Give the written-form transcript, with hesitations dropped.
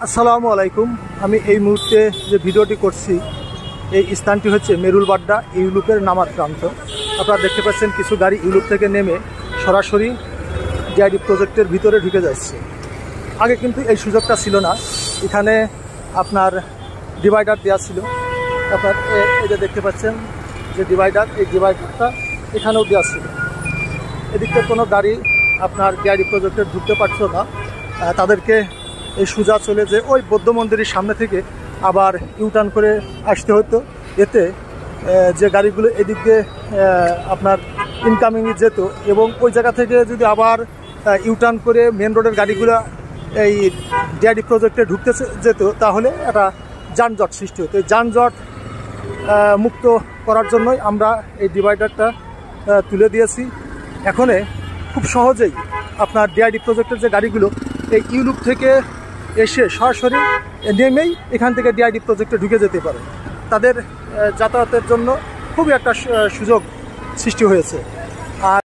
আসসালামু আলাইকুম। আমি এই মুহূর্তে যে ভিডিওটি করছি এই স্থানটি হচ্ছে মেরুলবাড্ডা ইউলুপের নামার প্রান্ত। আপনারা দেখতে পাচ্ছেন কিছু গাড়ি ইউলুপ থেকে নেমে সরাসরি ডিআইডি প্রজেক্টের ভিতরে ঢুকে যাচ্ছে। আগে কিন্তু এই সুযোগটা ছিল না। এখানে আপনার ডিভাইডার দেওয়া ছিল। আপনার এই যে দেখতে পাচ্ছেন যে ডিভাইডার, এই ডিভাইডারটা এখানেও দেওয়া ছিল। এদিকে কোনো গাড়ি আপনার ডিআইডি প্রজেক্টে ঢুকতে পারছিল না। তাদেরকে এই সোজা চলে যে ওই বৌদ্ধ মন্দিরের সামনে থেকে আবার ইউটার্ন করে আসতে হতো। এতে যে গাড়িগুলো এদিক দিয়ে আপনার ইনকামিংয়ে যেত এবং ওই জায়গা থেকে যদি আবার ইউটার্ন করে মেন রোডের গাড়িগুলো এই ডিআইডি প্রজেক্টে ঢুকতে যেত তাহলে একটা যানজট সৃষ্টি হতো। এই যানজট মুক্ত করার জন্যই আমরা এই ডিভাইডারটা তুলে দিয়েছি। এখানে খুব সহজেই আপনার ডিআইডি প্রজেক্টের যে গাড়িগুলো এই ইউলুপ থেকে এসে সরাসরি নেমেই এখান থেকে ডিআইডি প্রজেক্টে ঢুকে যেতে পারে। তাদের যাতায়াতের জন্য খুবই একটা সুযোগ সৃষ্টি হয়েছে।